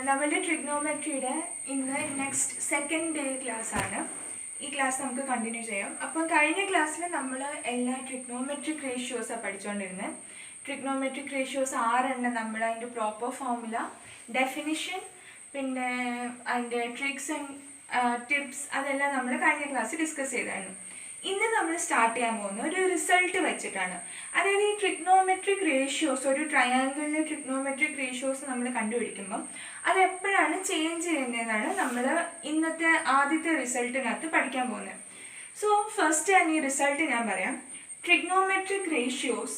നമ്മളുടെ ട്രിഗ്നോമെട്രിയുടെ ഇന്ന് next second day class ആണ്. ഈ ക്ലാസ് നമുക്ക് കണ്ടിന്യൂ ചെയ്യാം. അപ്പോൾ കഴിഞ്ഞ ക്ലാസ്സിൽ നമ്മൾ എല്ലാ ട്രിഗ്നോമെട്രിക് റേഷ്യോസാണ് പഠിച്ചുകൊണ്ടിരുന്നത്. ട്രിഗ്നോമെട്രിക് റേഷ്യോസ് 6 നമ്മൾ അതിൻ്റെ പ്രോപ്പർ ഫോർമുല, ഡെഫിനിഷൻ, പിന്നെ അതിൻ്റെ ട്രിക്സ് ആൻഡ് ടിപ്സ് അതെല്ലാം നമ്മൾ കഴിഞ്ഞ ക്ലാസ്സിൽ ഡിസ്കസ് ചെയ്തായിരുന്നു. ഇന്ന് നമ്മൾ സ്റ്റാർട്ട് ചെയ്യാൻ പോകുന്നത് ഒരു റിസൾട്ട് വെച്ചിട്ടാണ്. അതായത് ഈ ട്രിഗ്നോമെട്രിക് റേഷ്യോസ്, ഒരു ട്രയാങ്കിളിലെ ട്രിഗ്നോമെട്രിക് റേഷ്യോസ് നമ്മൾ കണ്ടുപിടിക്കുമ്പം അത് എപ്പോഴാണ് ചേഞ്ച് ചെയ്യുന്നതെന്നാണ് നമ്മൾ ഇന്നത്തെ ആദ്യത്തെ റിസൾട്ടിനകത്ത് പഠിക്കാൻ പോകുന്നത്. സോ ഫസ്റ്റ് ഞാൻ ഈ റിസൾട്ട് ഞാൻ പറയാം. ട്രിഗ്നോമെട്രിക് റേഷ്യോസ്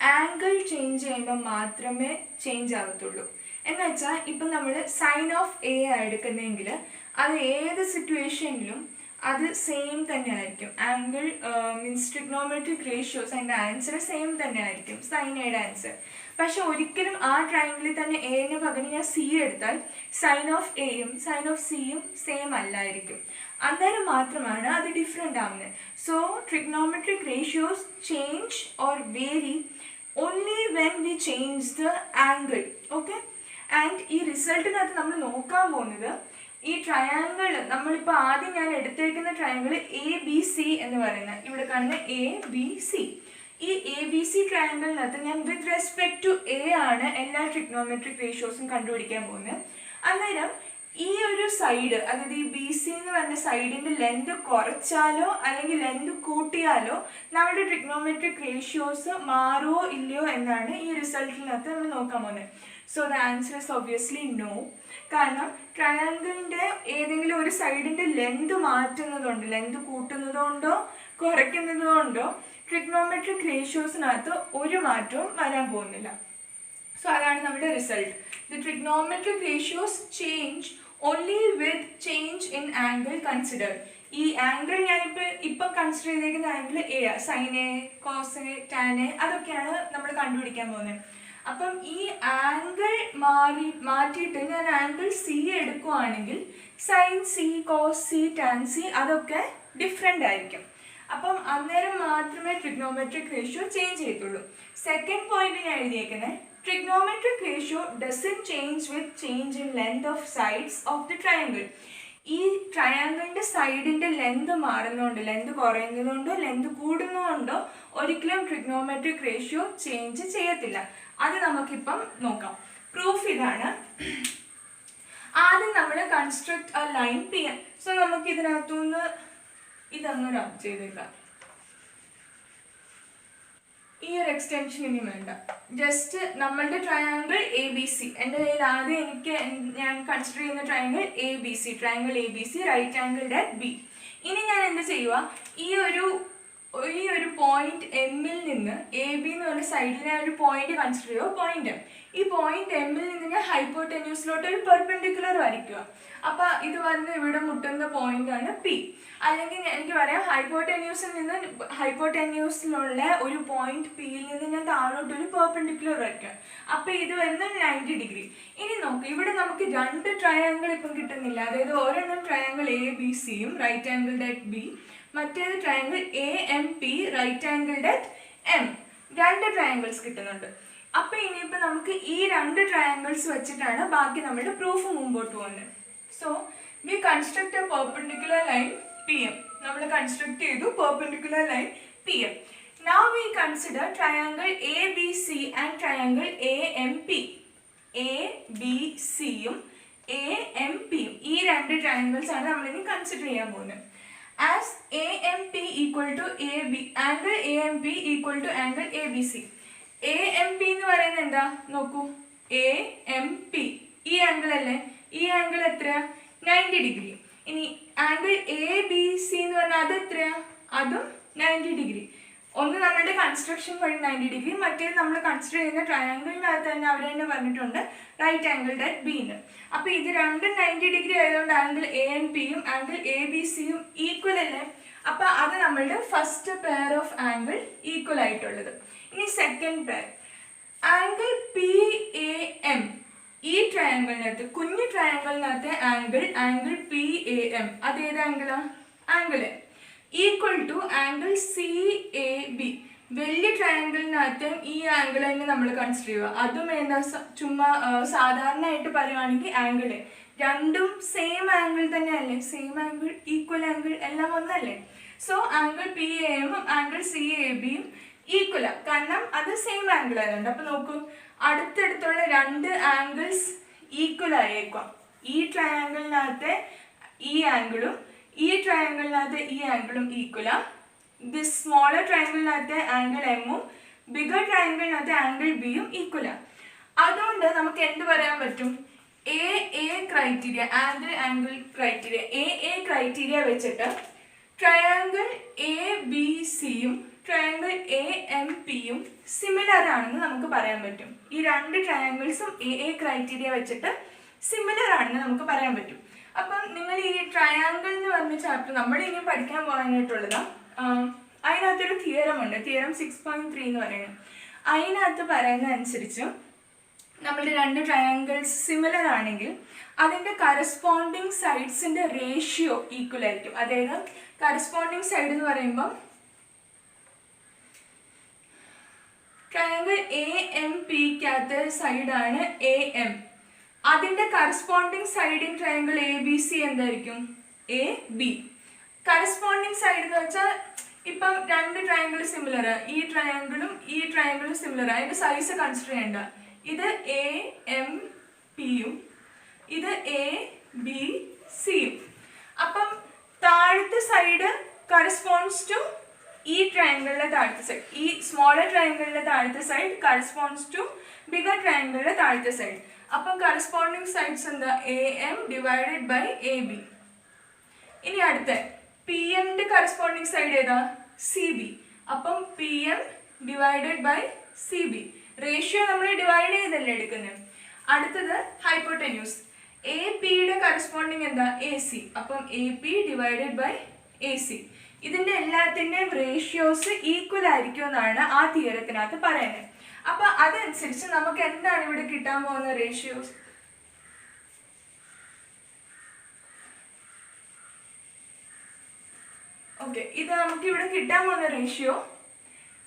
ആംഗിൾ ചേഞ്ച് ചെയ്യുമ്പോൾ മാത്രമേ ചേഞ്ച് ആകത്തുള്ളൂ. എന്ന് വെച്ചാൽ ഇപ്പം നമ്മൾ സൈൻ ഓഫ് എ എടുക്കുന്നതെങ്കിൽ അത് ഏത് സിറ്റുവേഷനിലും അത് സെയിം തന്നെ ആയിരിക്കും. ആംഗിൾ മീൻസ് ട്രിഗ്നോമെട്രിക് റേഷ്യോസ് അതിൻ്റെ ആൻസർ സെയിം തന്നെ ആയിരിക്കും, സൈൻ എയുടെ ആൻസർ. പക്ഷെ ഒരിക്കലും ആ ട്രയാങ്കിളിൽ തന്നെ എന് പകരം ഞാൻ സി എടുത്താൽ സൈൻ ഓഫ് എയും സൈൻ ഓഫ് സിയും സെയിം അല്ലായിരിക്കും. അന്നേരം മാത്രമാണ് അത് ഡിഫറെൻ്റ് ആവുന്നത്. So trigonometric ratios change or vary only when we change the angle. Okay? And ഈ റിസൾട്ടിനകത്ത് നമ്മൾ നോക്കാൻ പോകുന്നത് ഈ ട്രയാങ്കിൾ, നമ്മളിപ്പോൾ ആദ്യം ഞാൻ എടുത്തേക്കുന്ന ട്രയാങ്കിൾ ABC എന്ന് പറയുന്നത്, ഇവിടെ കാണുന്ന ABC. ഈ ABC ട്രയാങ്കിളിനകത്ത് ഞാൻ വിത്ത് റെസ്പെക്ട് ടു എ ആണ് എല്ലാ ട്രിഗ്നോമെട്രിക് റേഷ്യോസും കണ്ടുപിടിക്കാൻ പോകുന്നത്. അന്നേരം ഈ ഒരു സൈഡ്, അതായത് ഈ BC എന്ന് പറഞ്ഞ സൈഡിൻ്റെ ലെന്ത് കുറച്ചാലോ അല്ലെങ്കിൽ ലെന്ത് കൂട്ടിയാലോ നമ്മുടെ ട്രിഗ്നോമെട്രിക് റേഷ്യോസ് മാറുമോ ഇല്ലയോ എന്നാണ് ഈ റിസൾട്ടിനകത്ത് നമ്മൾ നോക്കാൻ പോകുന്നത്. So the answer is obviously no. കാരണം ട്രയാങ്കിളിൻ്റെ ഏതെങ്കിലും ഒരു സൈഡിൻ്റെ ലെന്ത് മാറ്റുന്നതുകൊണ്ട്, ലെന്ത് കൂട്ടുന്നതുകൊണ്ടോ കുറയ്ക്കുന്നതുകൊണ്ടോ ട്രിഗ്നോമെട്രിക് റേഷ്യോസിനകത്ത് ഒരു മാറ്റവും വരാൻ പോകുന്നില്ല. സോ അതാണ് നമ്മുടെ result. The trigonometric ratios change only with change in angle considered. ഈ ആംഗിൾ ഞാനിപ്പോൾ കൺസിഡർ ചെയ്തിരിക്കുന്ന angle A, sine A, cos A, tan A, അതൊക്കെയാണ് നമ്മൾ കണ്ടുപിടിക്കാൻ പോകുന്നത്. അപ്പം ഈ ആംഗിൾ മാറ്റിയിട്ട് ഞാൻ ആംഗിൾ സി എടുക്കുവാണെങ്കിൽ sine C, cos C, tan C അതൊക്കെ ഡിഫറെൻ്റ് ആയിരിക്കും. അപ്പം അന്നേരം മാത്രമേ ട്രിഗ്നോമെട്രിക് റേഷ്യോ ചേഞ്ച് ചെയ്യത്തുള്ളൂ. സെക്കൻഡ് പോയിന്റ് ഞാൻ എഴുതിയേക്കുന്നത്, trigonometric ratio doesn't change with change in length of sides of the triangle. ഈ ട്രയാങ്കിളിൻ്റെ സൈഡിൻ്റെ ലെന്ത് മാറുന്നതുകൊണ്ട്, ലെന്ത് കുറയുന്നതുകൊണ്ടോ ലെന്ത് കൂടുന്നതുകൊണ്ടോ ഒരിക്കലും ട്രിഗ്നോമെട്രിക് റേഷ്യോ ചേഞ്ച് ചെയ്യത്തില്ല. അത് നമുക്കിപ്പം നോക്കാം. പ്രൂഫ് ഇതാണ്. ആദ്യം നമ്മൾ construct A line PM. So നമുക്ക് ഇതിനകത്തുനിന്ന് ഇതങ്ങ് റബ് ചെയ്തേക്കാം. ഈ ഒരു എക്സ്റ്റൻഷൻ ഇനി വേണ്ട. ജസ്റ്റ് നമ്മളുടെ ട്രയാങ്കിൾ ABC, എൻ്റെ കയ്യിൽ ആദ്യം ഞാൻ കൺസിഡർ ചെയ്യുന്ന triangle ABC, triangle ABC, right angled at B. ഇനി ഞാൻ എന്ത് ചെയ്യുക, ഈ ഒരു പോയിന്റ് എമ്മിൽ നിന്ന് AB എന്ന് പറഞ്ഞ സൈഡിൽ ഞാൻ ഒരു പോയിന്റ് കൺസിഡർ ചെയ്യുക, പോയിന്റ് M. ഈ പോയിന്റ് എമ്മിൽ നിന്ന് ഞാൻ ഹൈപ്പോടെന്യൂസിലോട്ട് ഒരു പെർപെൻഡിക്കുലർ വരയ്ക്കുക. അപ്പം ഇത് വന്ന് ഇവിടെ മുട്ടുന്ന പോയിന്റാണ് P. അല്ലെങ്കിൽ എനിക്ക് പറയാം ഹൈപ്പോടെന്യൂസിലുള്ള ഒരു പോയിന്റ് Pയിൽ നിന്ന് ഞാൻ താഴോട്ട് ഒരു പെർപെൻഡിക്കുലർ വരയ്ക്കുക. അപ്പം ഇത് വരുന്ന 90 ഡിഗ്രി. ഇനി നോക്ക്, ഇവിടെ നമുക്ക് രണ്ട് ട്രയാങ്കിൾ ഇപ്പം കിട്ടുന്നില്ല. അതായത് ഒരെണ്ണം ട്രയാങ്കിൾ ABCയും റൈറ്റ് ആംഗിൾഡ് അറ്റ് B, മറ്റേത് triangle AMP right angled at M. രണ്ട് ട്രയാങ്കിൾസ് കിട്ടുന്നുണ്ട്. അപ്പം ഇനിയിപ്പോൾ നമുക്ക് ഈ രണ്ട് ട്രയാങ്കിൾസ് വെച്ചിട്ടാണ് ബാക്കി നമ്മുടെ പ്രൂഫ് മുമ്പോട്ട് പോകുന്നത്. So we construct A perpendicular line PM. നമ്മൾ കൺസ്ട്രക്ട് ചെയ്തു perpendicular line PM. Now we consider triangle ABC and triangle AMP. ABCയും AMPയും ഈ രണ്ട് ട്രയാങ്കിൾസ് ആണ് നമ്മളിനി കൺസിഡർ ചെയ്യാൻ പോകുന്നത്. As AMP equal to AB, angle AMP equal to angle ABC. AMP എന്ന് പറയുന്നത് എന്താ നോക്കൂ, AMP ഈ ആംഗിൾ അല്ലേ, ഈ ആംഗിൾ എത്രയാ, 90 ഡിഗ്രി. ഇനി ആംഗിൾ ABC എന്ന് പറഞ്ഞാൽ അത് എത്രയാ, അതും 90 ഡിഗ്രി. ഒന്ന് നമ്മളുടെ കൺസ്ട്രക്ഷൻ വഴി 90 ഡിഗ്രി, മറ്റേത് നമ്മൾ കൺസിഡർ ചെയ്യുന്ന ട്രയാങ്കിളിനകത്ത് തന്നെ അവർ തന്നെ പറഞ്ഞിട്ടുണ്ട് റൈറ്റ് ആംഗിൾഡ് അറ്റ് B എന്ന്. അപ്പോൾ ഇത് രണ്ടും 90 ഡിഗ്രി ആയതുകൊണ്ട് ആംഗിൾ AMPയും ആംഗിൾ ABCയും ഈക്വൽ അല്ലേ. അപ്പോൾ അത് നമ്മളുടെ first pair of angle equal ആയിട്ടുള്ളത്. ഇനി സെക്കൻഡ് പെയർ ആംഗിൾ PAM. ഈ ട്രയാങ്കിളിനകത്ത്, കുഞ്ഞു ട്രയാങ്കിളിനകത്ത് ആംഗിൾ PAM അതേത് ആംഗിളാ, angle equal to angle CAB. വലിയ ട്രയാങ്കിളിനകത്ത് ഈ ആംഗിൾ തന്നെ നമ്മൾ കൺസിഡർ ചെയ്യുക. അതും എന്താ ചുമ്മാ സാധാരണയായിട്ട് പറയുവാണെങ്കിൽ ആംഗിൾ രണ്ടും സെയിം ആംഗിൾ തന്നെയല്ലേ, സെയിം ആംഗിൾ ഈക്വൽ ആംഗിൾ എല്ലാം ഒന്നല്ലേ. സോ ആംഗിൾ പി എയും ആംഗിൾ സി എ ബിയും ഈക്വലാണ്, കാരണം അത് സെയിം ആംഗിൾ ആയതുകൊണ്ട്. അപ്പം നോക്കൂ, അടുത്തടുത്തുള്ള രണ്ട് ആംഗിൾസ് ഈക്വൽ ആയേക്കാം. ഈ ട്രയാങ്കിളിനകത്തെ ഈ ആംഗിളും ഈ ട്രയാങ്കിളിനകത്തെ ഈ ആംഗിളും ഈക്വലാണ്. ദിസ് സ്മോളർ ട്രയാങ്കിളിനകത്തെ ആംഗിൾ എമ്മും ബിഗർ ട്രയാങ്കിളിനകത്തെ ആംഗിൾ ബിയും ഈക്വലാണ്. അതുകൊണ്ട് നമുക്ക് എന്ത് പറയാൻ പറ്റും, A criteria, angle criteria A criteria വെച്ചിട്ട് ട്രയാങ്കിൾ എ ബി സിയും ട്രയാങ്കിൾ എ എം പിയും സിമിലർ ആണെന്ന് നമുക്ക് പറയാൻ പറ്റും. ഈ രണ്ട് ട്രയാങ്കിൾസും എ ക്രൈറ്റീരിയ വെച്ചിട്ട് സിമിലർ ആണെന്ന് നമുക്ക് പറയാൻ പറ്റും. അപ്പം നിങ്ങൾ ഈ ട്രയാങ്കിൾ എന്ന് പറഞ്ഞ ചാപ്റ്റർ നമ്മൾ ഇനി പഠിക്കാൻ പോകാനായിട്ടുള്ളതാണ്. അതിനകത്തൊരു തിയറം ഉണ്ട്, തിയറം 6.3 എന്ന് പറയുന്നത്. അതിനകത്ത് പറയുന്ന അനുസരിച്ച് നമ്മളുടെ രണ്ട് ട്രയാങ്കിൾസ് സിമിലർ ആണെങ്കിൽ അതിൻ്റെ കറസ്പോണ്ടിങ് സൈഡ്സിൻ്റെ റേഷ്യോ ഈക്വൽ ആയിരിക്കും. അതായത് കറസ്പോണ്ടിങ് സൈഡ് എന്ന് പറയുമ്പം ട്രയാങ്കിൾ എ എം പിക്കകത്ത് സൈഡാണ് എ എം. അതിൻ്റെ corresponding side in triangle A B C എന്തായിരിക്കും, എ ബി. കറസ്പോണ്ടിങ് സൈഡ് എന്ന് വെച്ചാൽ ഇപ്പം രണ്ട് ട്രയാങ്കിൾ സിമിലർ, ഈ ട്രയാങ്കിളും സിമിലർ, അതിൻ്റെ സൈസ് കൺസിഡർ ചെയ്യേണ്ട. ഇത് എ എം പിയും ഇത് എ ബി സിയും. അപ്പം താഴത്തെ സൈഡ് കറസ്പോണ്ട്സ് ടു ഈ ട്രയാങ്കിളിലെ താഴത്തെ സൈഡ്, ഈ സ്മോളർ ട്രയാങ്കിളിലെ താഴത്തെ സൈഡ് കറസ്പോണ്ട്സ് ടു ബിഗർ ട്രയാങ്കിളിലെ താഴത്തെ സൈഡ്. അപ്പം കറസ്പോണ്ടിങ് സൈഡ്സ് എന്താ, A M divided by A B. ഇനി അടുത്ത പി എമ്മിൻ്റെ കറസ്പോണ്ടിങ് സൈഡ് ഏതാ, സി ബി. അപ്പം P M divided by C B. Ratio നമ്മൾ ഡിവൈഡ് ചെയ്തല്ലേ എടുക്കുന്നത്. അടുത്തത് ഹൈപ്പോട്ടന്യൂസ്, എ പിയുടെ കറസ്പോണ്ടിങ് എന്താ, എ സി. അപ്പം A P divided by A C. ഇതിൻ്റെ എല്ലാത്തിൻ്റെയും റേഷ്യോസ് ഈക്വൽ ആയിരിക്കും എന്നാണ് ആ തിയറത്തിനകത്ത് പറയുന്നത്. അപ്പം അതനുസരിച്ച് നമുക്ക് എന്താണ് ഇവിടെ കിട്ടാൻ പോകുന്ന റേഷ്യോസ്, ഓക്കെ, ഇത് നമുക്ക് ഇവിടെ കിട്ടാൻ പോകുന്ന ratio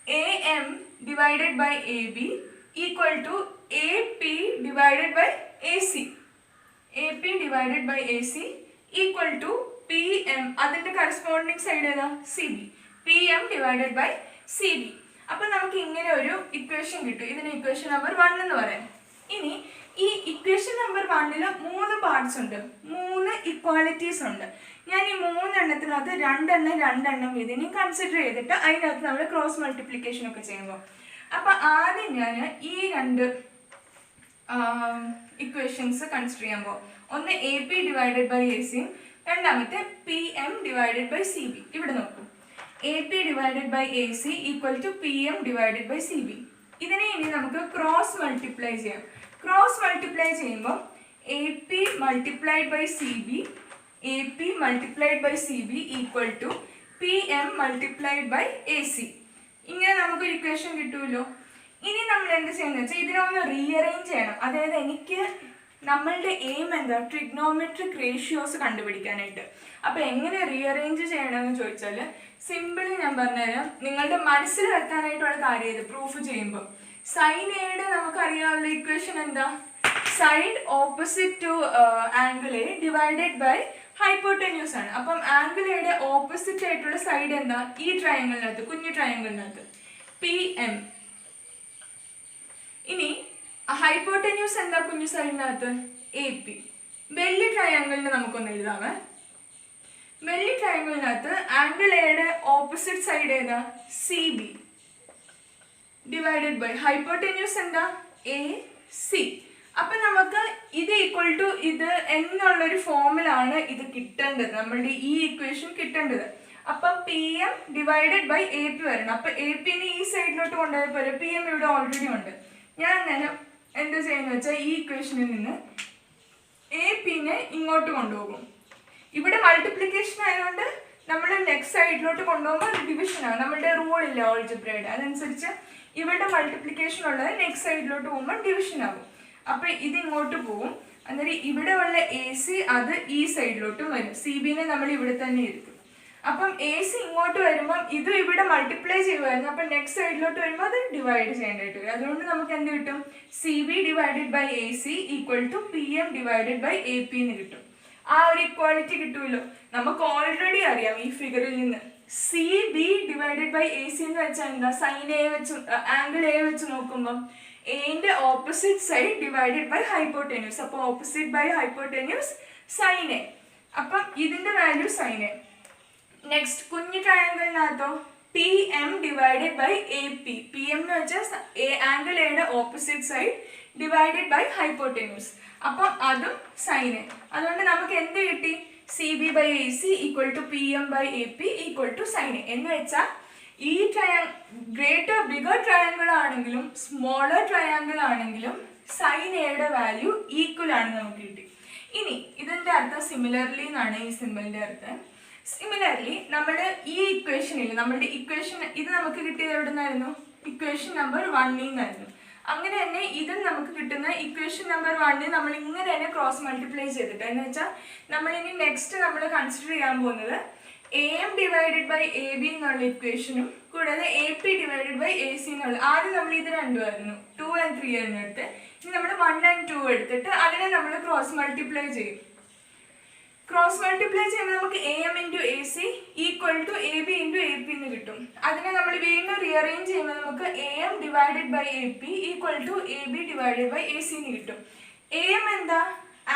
A M divided by A B equal to A P divided by A C. A P divided by A C equal to P M, അതിൻ്റെ കറസ്പോണ്ടിങ് സൈഡ് ഏതാ, C B. P M divided by C B. അപ്പം നമുക്ക് ഇങ്ങനെ ഒരു equation കിട്ടും. ഇതിന് equation number 1 എന്ന് പറയാം. ഇനി ഈ ഇക്വേഷൻ നമ്പർ 1 3 പാർട്സ് ഉണ്ട്, 3 ഇക്വാളിറ്റീസ് ഉണ്ട്. ഞാൻ ഈ 3 എണ്ണത്തിനകത്ത് രണ്ടെണ്ണം ഇതിനെ കൺസിഡർ ചെയ്തിട്ട് അതിനകത്ത് നമ്മൾ ക്രോസ് മൾട്ടിപ്ലിക്കേഷൻ ഒക്കെ ചെയ്യുമ്പോൾ, അപ്പം ആദ്യം ഞാൻ ഈ രണ്ട് ഇക്വേഷൻസ് കൺസിഡർ ചെയ്യുമ്പോൾ, ഒന്ന് A P divided by A സിയും രണ്ടാമത്തെ P M divided by C B. ഇവിടെ നോക്കൂ, A P divided by A C equal to P M divided by C B. ഇതിനെ ഇനി നമുക്ക് ക്രോസ് മൾട്ടിപ്ലൈ ചെയ്യാം. ക്രോസ് മൾട്ടിപ്ലൈ ചെയ്യുമ്പോൾ A P multiplied by C B, A P multiplied by C B equal to P M multiplied by A C. ഇങ്ങനെ നമുക്കൊരു equation കിട്ടുമല്ലോ. ഇനി നമ്മൾ എന്ത് ചെയ്യുന്നത് വെച്ചാൽ ഇതിനൊന്ന് റീഅറേഞ്ച് ചെയ്യണം. അതായത് എനിക്ക് നമ്മളുടെ എയിം എന്താ, ട്രിഗ്നോമെട്രിക് റേഷ്യോസ് കണ്ടുപിടിക്കാനായിട്ട്. അപ്പോൾ എങ്ങനെ റീഅറേഞ്ച് ചെയ്യണമെന്ന് ചോദിച്ചാൽ സിമ്പിളി ഞാൻ പറഞ്ഞുതരാം. നിങ്ങളുടെ മനസ്സിൽ വെക്കാനായിട്ടുള്ള കാര്യം ഇത് പ്രൂഫ് ചെയ്യുമ്പോൾ, സൈൻ എയുടെ നമുക്കറിയാവുന്ന ഇക്വേഷൻ എന്താ, side opposite to angle A divided by hypotenuse ആണ്. അപ്പം ആംഗിൾ എയുടെ ഓപ്പോസിറ്റ് ആയിട്ടുള്ള സൈഡ് എന്താ, ഈ ട്രയാങ്കിളിനകത്ത്, കുഞ്ഞു ട്രയാങ്കിളിനകത്ത് പി എം. ഇനി ഹൈപ്പോട്ടന്യൂസ് എന്താ കുഞ്ഞു സൈഡിനകത്ത്, എ പി. വലിയ ട്രയാങ്കിളിന് നമുക്കൊന്ന് എഴുതാമേ. വലിയ ട്രയാങ്കിളിനകത്ത് ആംഗിൾ എയുടെ ഓപ്പോസിറ്റ് സൈഡ് ഏതാ, C B divided by hypotenuse എന്താ, എ സി. അപ്പം നമുക്ക് ഇത് ഈക്വൽ ടു ഇത് എന്നുള്ളൊരു ഫോമിലാണ് ഇത് കിട്ടേണ്ടത്, നമ്മളുടെ ഈ ഇക്വേഷൻ കിട്ടേണ്ടത്. അപ്പം P M divided by A P വരണം. അപ്പം എ പിനെ ഈ സൈഡിലോട്ട് കൊണ്ടുപോയ പോലെ പി എം ഇവിടെ ഓൾറെഡി ഉണ്ട്. ഞാൻ നേരം എന്താ ചെയ്യുന്നത് വെച്ചാൽ ഈ ഇക്വേഷനിൽ നിന്ന് എ പിനെ ഇങ്ങോട്ട് കൊണ്ടുപോകും. ഇവിടെ മൾട്ടിപ്ലിക്കേഷൻ ആയതുകൊണ്ട് നമ്മൾ നെക്സ്റ്റ് സൈഡിലോട്ട് കൊണ്ടുപോകുമ്പോൾ ഡിവിഷനാണ്. നമ്മളുടെ റൂളില്ല ഓൾജിബ്രയുടെ, അതനുസരിച്ച് ഇവിടെ മൾട്ടിപ്ലിക്കേഷൻ ഉള്ളത് നെക്സ്റ്റ് സൈഡിലോട്ട് പോകുമ്പോൾ ഡിവിഷൻ ആകും. അപ്പം ഇത് ഇങ്ങോട്ട് പോകും. അന്നേരം ഇവിടെ ഉള്ള എ സി അത് ഈ സൈഡിലോട്ടും വരും. സി ബിനെ നമ്മൾ ഇവിടെ തന്നെ ഇരുത്തും. അപ്പം എ സി ഇങ്ങോട്ട് വരുമ്പം ഇത് ഇവിടെ മൾട്ടിപ്ലൈ ചെയ്യുമായിരുന്നു. അപ്പം നെക്സ്റ്റ് സൈഡിലോട്ട് വരുമ്പോൾ അത് ഡിവൈഡ് ചെയ്യേണ്ടതായിട്ട് വരും. അതുകൊണ്ട് നമുക്ക് എന്ത് കിട്ടും? C B divided by A C equal to P M divided by A P എന്ന് കിട്ടും. ആ ഒരു ഇക്വാളിറ്റി കിട്ടുമല്ലോ. നമുക്ക് ഓൾറെഡി അറിയാം ഈ ഫിഗറിൽ നിന്ന് C B divided by A C എന്ന് വെച്ചാൽ എന്താ? സൈൻ എ വെച്ച് ആംഗിൾ എ വെച്ച് നോക്കുമ്പം എന്റെ opposite side divided by hypotenuse. അപ്പോൾ opposite by hypotenuse sine A. അപ്പം ഇതിന്റെ വാല്യൂ സൈൻ എ. നെക്സ്റ്റ് കുഞ്ഞു ട്രയാങ്കിളിനകത്തോ P M divided by A P. P M എന്ന് വെച്ചാൽ ആംഗിൾ എയുടെ opposite side divided by hypotenuse. അപ്പം അതും സൈൻ എ. അതുകൊണ്ട് നമുക്ക് എന്ത് കിട്ടി? C B by A C equal to P M by A P equal to sine A. എന്ന് വെച്ചാൽ ഈ ഗ്രേറ്റർ ബിഗർ ട്രയാങ്കിൾ ആണെങ്കിലും സ്മോളർ ട്രയാങ്കിൾ ആണെങ്കിലും സൈൻ എയുടെ വാല്യൂ ഈക്വൽ ആണ് നമുക്ക് കിട്ടി. ഇനി ഇതിന്റെ അർത്ഥം സിമിലർലി എന്നാണ് ഈ സിമ്പിളിന്റെ അർത്ഥം. സിമിലർലി നമ്മുടെ ഈ ഇക്വേഷനിൽ നമ്മുടെ ഇക്വേഷൻ ഇത് നമുക്ക് കിട്ടിയത് എവിടെ നിന്നായിരുന്നു? ഇക്വേഷൻ നമ്പർ 1 നിന്നായിരുന്നു. അങ്ങനെ തന്നെ ഇതും നമുക്ക് കിട്ടുന്ന ഇക്വേഷൻ നമ്പർ 1 നമ്മൾ ഇങ്ങനെ തന്നെ ക്രോസ് മൾട്ടിപ്ലൈ ചെയ്തിട്ട്, എന്ന് വെച്ചാൽ നമ്മളിനി നെക്സ്റ്റ് നമ്മൾ കൺസിഡർ ചെയ്യാൻ പോകുന്നത് A M divided by A B എന്നുള്ള ഇക്വേഷനും കൂടാതെ A P divided by A C എന്നുള്ള. ആദ്യം നമ്മൾ ഇത് രണ്ടുമായിരുന്നു 2 and 3 ആയിരുന്നു എടുത്ത്. ഇനി നമ്മൾ 1 and 2 എടുത്തിട്ട് അതിനെ നമ്മൾ ക്രോസ് മൾട്ടിപ്ലൈ ചെയ്യും. ക്രോസ് മൾട്ടിപ്ലൈ ചെയ്യുമ്പോൾ നമുക്ക് A M into A C equal to A B into A P എന്ന് കിട്ടും. അതിനെ നമ്മൾ വീണ്ടും റീഅറേഞ്ച് ചെയ്യുമ്പോൾ നമുക്ക് A M divided by A P equal to A B divided by A C എന്ന് കിട്ടും. എ എം എന്താ?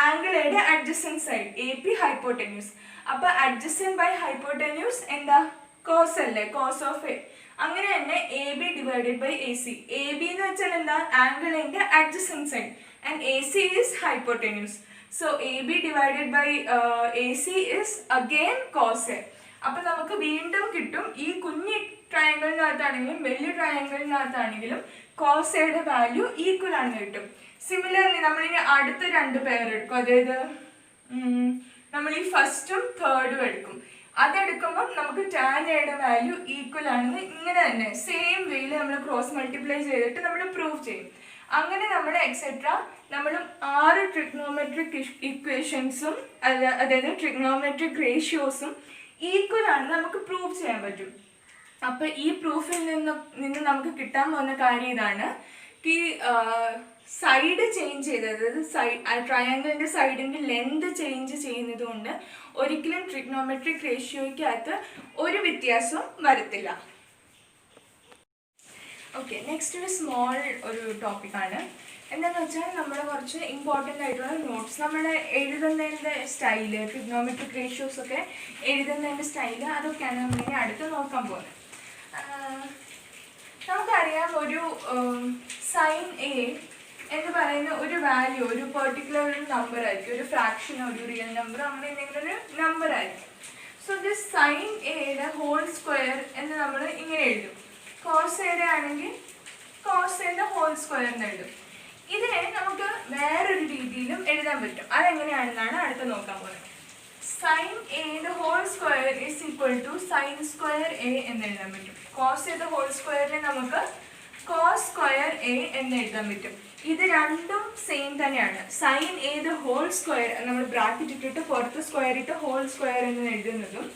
ആംഗിൾ എയുടെ adjacent side, A P hypotenuse. അപ്പോൾ അഡ്ജസൻറ്റ് ബൈ ഹൈപ്പോട്ടന്യൂസ് എന്താ? കോസ് അല്ലേ? Cos of A. അങ്ങനെ തന്നെ A B divided by A C. A B എന്ന് വെച്ചാൽ എന്താ? ആംഗിൾ എന്റെ adjacent side and A C is hypotenuse. So AB divided by AC is again cos A. അപ്പോൾ നമുക്ക് വീണ്ടും കിട്ടും ഈ കുഞ്ഞി ട്രയാങ്കിളിനകത്താണെങ്കിലും വലിയ ട്രയാങ്കിളിനകത്താണെങ്കിലും കോസ് എയുടെ വാല്യൂ ഈക്വൽ ആണെന്ന് കിട്ടും. സിമിലർലി നമ്മളിനി അടുത്ത രണ്ട് പേർ എടുക്കും. അതായത് നമ്മൾ ഈ ഫസ്റ്റും തേർഡും എടുക്കും. അതെടുക്കുമ്പം നമുക്ക് ടാൻ എയുടെ വാല്യൂ ഈക്വൽ ആണെന്ന് ഇങ്ങനെ തന്നെ സെയിം വേയിൽ നമ്മൾ ക്രോസ് മൾട്ടിപ്ലൈ ചെയ്തിട്ട് നമ്മൾ പ്രൂവ് ചെയ്യും. അങ്ങനെ നമ്മൾ എക്സെട്ര നമ്മൾ 6 ട്രിഗ്നോമെട്രിക് ഇക്വേഷൻസും അതായത് ട്രിഗ്നോമെട്രിക് റേഷ്യോസും ഈക്വൽ ആണെന്ന് നമുക്ക് പ്രൂവ് ചെയ്യാൻ പറ്റും. അപ്പോൾ ഈ പ്രൂഫിൽ നിന്ന് നമുക്ക് കിട്ടാൻ പോകുന്ന കാര്യം ഇതാണ്. ഈ സൈഡ് ചേഞ്ച് ചെയ്തത്, ട്രയാങ്കിളിൻ്റെ സൈഡിൻ്റെ ലെന്ത് ചേഞ്ച് ചെയ്യുന്നത് കൊണ്ട് ഒരിക്കലും ട്രിഗ്നോമെട്രിക് റേഷ്യോയ്ക്കകത്ത് ഒരു വ്യത്യാസവും വരത്തില്ല. ഓക്കെ, നെക്സ്റ്റ് ഒരു സ്മോൾ ഒരു ടോപ്പിക്കാണ്. എന്താണെന്ന് വെച്ചാൽ നമ്മൾ കുറച്ച് ഇമ്പോർട്ടൻ്റ് ആയിട്ടുള്ള നോട്ട്സ് നമ്മൾ എഴുതുന്നതിൻ്റെ സ്റ്റൈല്, ട്രിഗ്നോമെട്രിക് റേഷ്യോസൊക്കെ എഴുതുന്നതിൻ്റെ സ്റ്റൈല്, അതൊക്കെയാണ് നമ്മളിനി അടുത്ത് നോക്കാൻ പോകുന്നത്. നമുക്കറിയാം ഒരു സൈൻ എ എന്ന് പറയുന്ന ഒരു വാല്യൂ ഒരു പെർട്ടിക്കുലർ ഒരു നമ്പർ ആയിരിക്കും, ഒരു ഫ്രാക്ഷനോ ഒരു റിയൽ നമ്പറോ അങ്ങനെ എന്തെങ്കിലും ഒരു നമ്പർ ആയിരിക്കും. സോ ദിസ് സൈൻ എയുടെ ഹോൾ സ്ക്വയർ എന്ന് നമ്മൾ ഇങ്ങനെ എഴുതും. കോസ് എയുടെ ആണെങ്കിൽ കോസ് എയുടെ ഹോൾ സ്ക്വയർ എന്ന് എഴുതും. ഇതിനെ നമുക്ക് വേറൊരു രീതിയിലും എഴുതാൻ പറ്റും. അതെങ്ങനെയാണെന്നാണ് അടുത്ത് നോക്കാൻ പോകുന്നത്. സൈൻ എയുടെ whole square is equal to sine square A എന്ന് എഴുതാൻ പറ്റും. കോസ് എയുടെ ഹോൾ സ്ക്വയറിനെ നമുക്ക് കോസ് സ്ക്വയർ എ എന്ന് എഴുതാൻ പറ്റും. ഇത് രണ്ടും സെയിം തന്നെയാണ്. സൈൻ എയുടെ ഹോൾ സ്ക്വയർ നമ്മൾ ബ്രാക്കറ്റ് ഇട്ടിട്ട് പുറത്ത് സ്ക്വയർ ഇട്ട് ഹോൾ സ്ക്വയർ എന്ന് എഴുതുന്നതും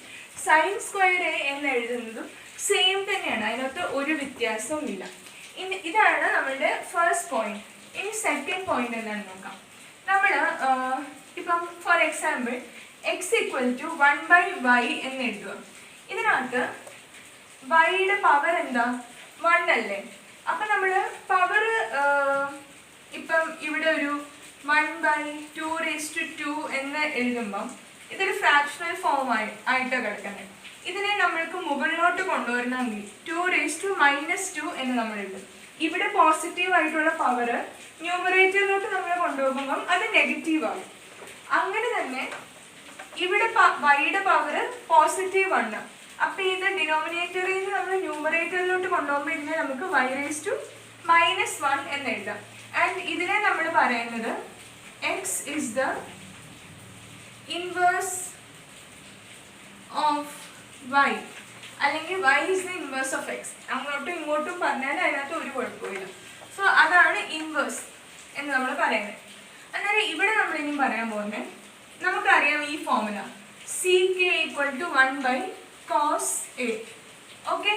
സൈൻ സ്ക്വയർ എ എന്ന് എഴുതുന്നതും സെയിം തന്നെയാണ്. അതിനകത്ത് ഒരു വ്യത്യാസവും ഇല്ല. ഇതാണ് നമ്മളുടെ ഫസ്റ്റ് പോയിന്റ്. ഇനി സെക്കൻഡ് പോയിന്റ് എന്താണെന്ന് നോക്കാം. നമ്മൾ ഇപ്പം for example X equal to 1/y എന്ന് എഴുതുക. ഇതിനകത്ത് വൈയുടെ പവർ എന്താ? 1 അല്ലേ? അപ്പം നമ്മൾ പവർ ഇപ്പം ഇവിടെ ഒരു 1/2² എന്ന് എഴുതുമ്പം ഇതൊരു ഫ്രാക്ഷണൽ ഫോം ആയിട്ട് കിടക്കുന്നത്. ഇതിനെ നമ്മൾക്ക് മുകളിലോട്ട് കൊണ്ടുവരണമെങ്കിൽ 2⁻² എന്ന് നമ്മൾ എഴുതും. ഇവിടെ പോസിറ്റീവ് ആയിട്ടുള്ള പവർ ന്യൂമറേറ്ററിലോട്ട് നമ്മൾ കൊണ്ടുപോകുമ്പം അത് നെഗറ്റീവ് ആകും. അങ്ങനെ തന്നെ ഇവിടെ വൈയുടെ പവർ +1. അപ്പം ഇത് ഡിനോമിനേറ്ററിൽ നിന്ന് നമ്മൾ ന്യൂമറേറ്ററിലോട്ട് കൊണ്ടുപോകുമ്പോൾ ഇതിനെ നമുക്ക് y⁻1 എന്ന് എഴുതാം. ആൻഡ് ഇതിനെ നമ്മൾ പറയുന്നത് X is the inverse of y, അല്ലെങ്കിൽ y is the inverse of X. അങ്ങോട്ടും ഇങ്ങോട്ടും പറഞ്ഞാൽ അതിനകത്ത് ഒരു കുഴപ്പമില്ല. സോ അതാണ് ഇൻവേഴ്സ് എന്ന് നമ്മൾ പറയുന്നത്. അന്നേരം ഇവിടെ നമ്മൾ ഇനി പറയാൻ പോകുന്നത്, നമുക്കറിയാം ഈ formula CK = 1/2 cos A. Okay,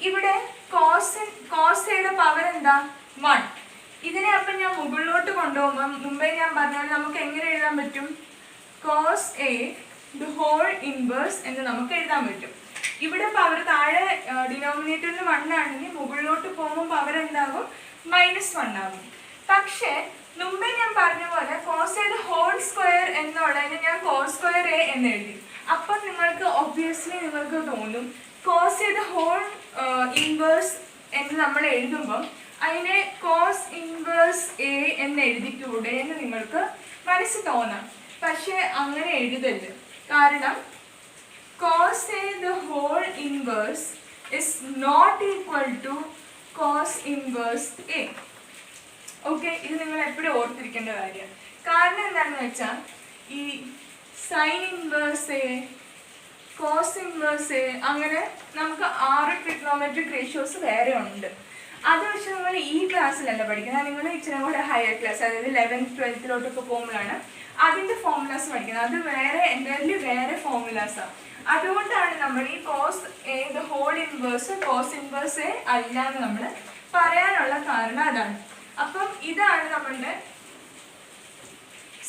ഇവിടെ കോസ് എയുടെ പവർ എന്താ 1. ഇതിനെ അപ്പം ഞാൻ മുകളിലോട്ട് കൊണ്ടുപോകുമ്പോൾ മുമ്പേ ഞാൻ പറഞ്ഞാൽ നമുക്ക് എങ്ങനെ എഴുതാൻ പറ്റും? Cos A the whole inverse എന്ന് നമുക്ക് എഴുതാൻ പറ്റും. ഇവിടെ പവർ താഴെ ഡിനോമിനേറ്ററിൽ 1 ആണെങ്കിൽ മുകളിലോട്ട് പോകുമ്പോൾ പവർ എന്താകും? -1 ആകും. പക്ഷേ മുമ്പേ ഞാൻ പറഞ്ഞ പോലെ cos A the whole square എന്നുള്ളതിന് ഞാൻ കോസ് സ്ക്വയർ എ എന്ന് എഴുതി. അപ്പം നിങ്ങൾക്ക് ഒബ്വിയസ്ലി നിങ്ങൾക്ക് തോന്നും cos A the whole inverse എന്ന് നമ്മൾ എഴുതുമ്പം അതിനെ കോസ് ഇൻവേഴ്സ് എ എന്ന് എഴുതിക്കൂടെ എന്ന് നിങ്ങൾക്ക് മനസ്സിൽ തോന്നാം. പക്ഷേ അങ്ങനെ എഴുതരുത്. കാരണം cos A the whole inverse is not equal to cos inverse A. Okay, ഇത് നിങ്ങൾ എപ്പോഴും ഓർത്തിരിക്കേണ്ട കാര്യമാണ്. കാരണം എന്താണെന്ന് വെച്ചാൽ ഈ sine inverse A, cos inverse A, അങ്ങനെ നമുക്ക് 6 ട്രിഗ്നോമെട്രിക് റേഷ്യോസ് വേറെ ഉണ്ട്. അത് പക്ഷെ നിങ്ങൾ ഈ ക്ലാസ്സിലല്ല പഠിക്കുന്നത്. നിങ്ങൾ ഇച്ചിരി കൂടെ ഹയർ ക്ലാസ്, അതായത് 11th 12th പോകുമ്പോഴാണ് അതിൻ്റെ ഫോർമുലാസ് പഠിക്കുന്നത്. അത് വേറെ എൻ്റയർലി വേറെ ഫോർമുലാസാണ്. അതുകൊണ്ടാണ് നമ്മൾ ഈ cos A the whole inverse cos inverse A അല്ല എന്ന് നമ്മൾ പറയാനുള്ള കാരണം അതാണ്. അപ്പം ഇതാണ് നമ്മളുടെ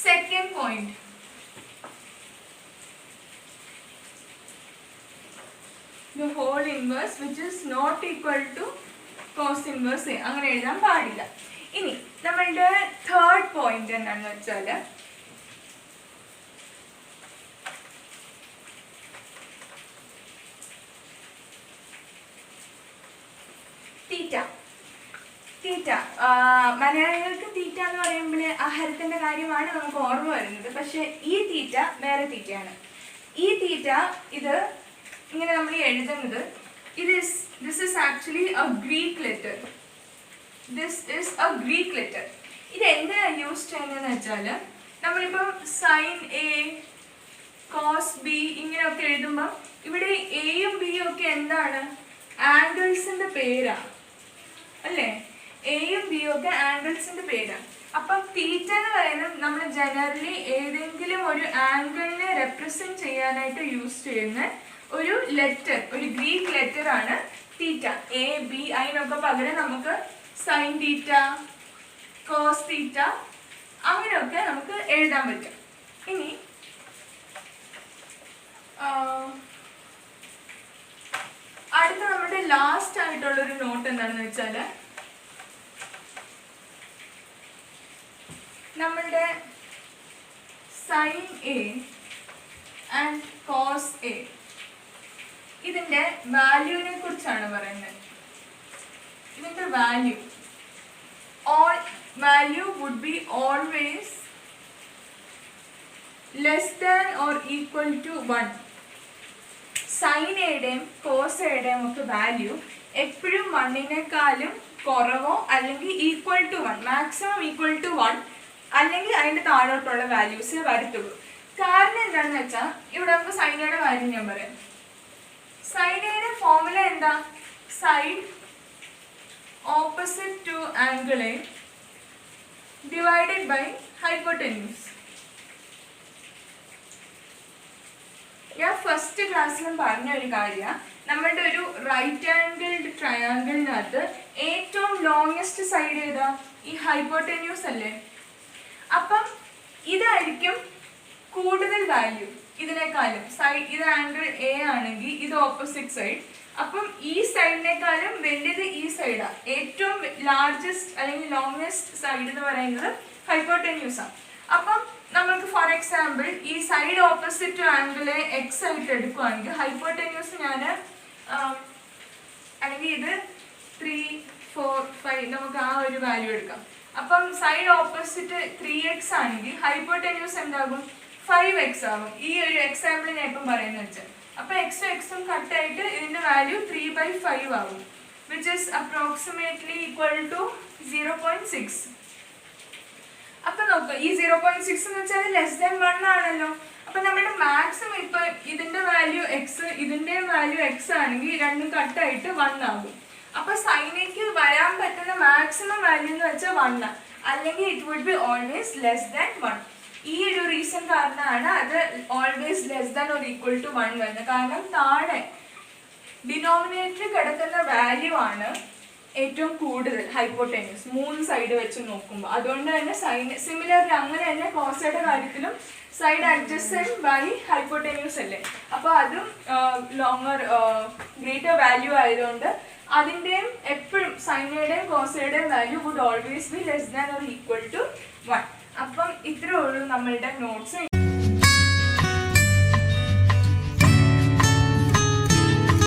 second point. The whole inverse which is not equal to cos inverse A അങ്ങനെ എഴുതാൻ പാടില്ല. ഇനി നമ്മളുടെ തേർഡ് പോയിന്റ് എന്താണെന്ന് വെച്ചാൽ തീറ്റ. മലയാളികൾക്ക് തീറ്റ എന്ന് പറയുമ്പോൾ ആഹാരത്തിന്റെ കാര്യമാണ് നമുക്ക് ഓർമ്മ വരുന്നത്. പക്ഷെ ഈ തീറ്റ വേറെ തീറ്റയാണ്. ഈ തീറ്റ ഇത് ഇങ്ങനെ നമ്മൾ എഴുതുന്നത് this is actually a Greek letter. This is a Greek letter. ഇത് എന്തിനാണ് യൂസ് ചെയ്യുന്നതെന്ന് വെച്ചാൽ നമ്മളിപ്പം സൈൻ എ കോസ് ബി ഇങ്ങനെയൊക്കെ എഴുതുമ്പോൾ ഇവിടെ എയും ബിയും ഒക്കെ എന്താണ്? ആംഗിൾസിന്റെ പേരാണ് അല്ലേ? എയും ബിയും ഒക്കെ ആംഗിൾസിന്റെ പേരാണ്. അപ്പം തീറ്റ എന്ന് പറയുന്നത് നമ്മൾ ജനറലി ഏതെങ്കിലും ഒരു ആംഗിളിനെ റെപ്രസെന്റ് ചെയ്യാനായിട്ട് യൂസ് ചെയ്യുന്ന ഒരു ലെറ്റർ, ഒരു ഗ്രീക്ക് ലെറ്റർ ആണ് തീറ്റ. എ ബി അതിനൊക്കെ പകരം നമുക്ക് സൈൻ തീറ്റ, കോസ് തീറ്റ അങ്ങനെയൊക്കെ നമുക്ക് എഴുതാൻ പറ്റും. ഇനി അടുത്ത നമ്മുടെ ലാസ്റ്റ് ആയിട്ടുള്ളൊരു നോട്ട് എന്താണെന്ന് വെച്ചാൽ നമ്മളുടെ sine A and cos A ഇതിന്റെ വാല്യൂവിനെ കുറിച്ചാണ് പറയുന്നത്. ഇതിന്റെ value would be always less than or equal to 1. Sine എയുടെയും കോസ് എയുടെയും ഒക്കെ വാല്യൂ എപ്പോഴും 1-നേക്കാളും കുറവോ അല്ലെങ്കിൽ equal to 1, maximum equal to 1 അല്ലെങ്കിൽ അതിന്റെ താഴോട്ടുള്ള വാല്യൂസ് വരത്തുള്ളൂ. കാരണം എന്താണെന്ന് വെച്ചാൽ ഇവിടെ നമുക്ക് സൈനയുടെ വാല്യൂ ഞാൻ പറയാം. സൈനയുടെ ഫോർമുല എന്താ? Side opposite to angle A divided by hypotenuse. ഞാൻ ഫസ്റ്റ് ക്ലാസ്സിലും പറഞ്ഞ ഒരു കാര്യമാണ്, നമ്മളുടെ ഒരു റൈറ്റ് ആംഗിൾഡ് ട്രയാംഗിളിനകത്ത് ഏറ്റവും ലോങ്സ്റ്റ് സൈഡ് ഏതാ? ഈ ഹൈപ്പോടെന്യൂസ് അല്ലേ? അപ്പം ഇതായിരിക്കും കൂടുതൽ വാല്യൂ ഇതിനേക്കാളും. സൈഡ് ഇത് ആംഗിൾ എ ആണെങ്കിൽ ഇത് ഓപ്പോസിറ്റ് സൈഡ്. അപ്പം ഈ സൈഡിനേക്കാളും വലുത് ഈ സൈഡാണ്. ഏറ്റവും ലാർജസ്റ്റ് അല്ലെങ്കിൽ ലോങ്സ്റ്റ് സൈഡ് എന്ന് പറയുന്നത് ഹൈപ്പോടെന്യൂസ് ആണ്. അപ്പം നമുക്ക് ഫോർ എക്സാമ്പിൾ ഈ സൈഡ് ഓപ്പോസിറ്റ് ആംഗിളെ എക്സ് ആയിട്ട് എടുക്കുകയാണെങ്കിൽ ഹൈപ്പോടെന്യൂസ് ഞാൻ അല്ലെങ്കിൽ ഇത് 3, 4, 5 നമുക്ക് ആ ഒരു വാല്യൂ എടുക്കാം. അപ്പം സൈഡ് ഓപ്പോസിറ്റ് 3x ആണെങ്കിൽ ഹൈപ്പോടെന്യൂസ് എന്താകും? 5x ആകും. ഈ ഒരു എക്സാമ്പിൾ ഞാൻ ഇപ്പം പറയുന്നത് വെച്ചാൽ അപ്പം എക്സും എക്സും കട്ടായിട്ട് ഇതിൻ്റെ വാല്യൂ 3/5 ആകും, which is approximately equal to 0.6. അപ്പം നോക്കുക, ഈ 0.6 എന്ന് വെച്ചാൽ ലെസ് ദാൻ 1 ആണല്ലോ. അപ്പം നമ്മുടെ മാക്സിമം ഇപ്പം ഇതിൻ്റെ വാല്യൂ എക്സ് ഇതിൻ്റെ വാല്യൂ എക്സ് ആണെങ്കിൽ രണ്ടും കട്ടായിട്ട് 1 ആകും. അപ്പം സൈനയ്ക്ക് വരാൻ പറ്റുന്ന മാക്സിമം വാല്യൂ എന്ന് വെച്ചാൽ 1, അല്ലെങ്കിൽ it would be always less than 1. ഈ ഒരു റീസൺ കാരണമാണ് അത് always less than or equal to 1 വരുന്നത്. കാരണം താഴെ ഡിനോമിനേറ്ററിൽ കിടക്കുന്ന വാല്യൂ ആണ് ഏറ്റവും കൂടുതൽ ഹൈപ്പോട്ടന്യൂസ് 3 സൈഡ് വെച്ച് നോക്കുമ്പോൾ. അതുകൊണ്ട് തന്നെ സിമിലർലി അങ്ങനെ തന്നെ കോസയുടെ കാര്യത്തിലും സൈഡ് അഡ്ജസ്റ്റൻറ്റ് ബൈ ഹൈപ്പോട്ടന്യൂസ് അല്ലേ. അപ്പോൾ അതും ലോങ്ങർ ഗ്രേറ്റർ വാല്യൂ ആയതുകൊണ്ട് അതിൻ്റെയും എപ്പോഴും സൈനയുടെയും കോസയുടെയും value would always be less than or equal to 1. അപ്പം ഇത്രേ ഉള്ളൂ നമ്മളുടെ നോട്ട്സ്.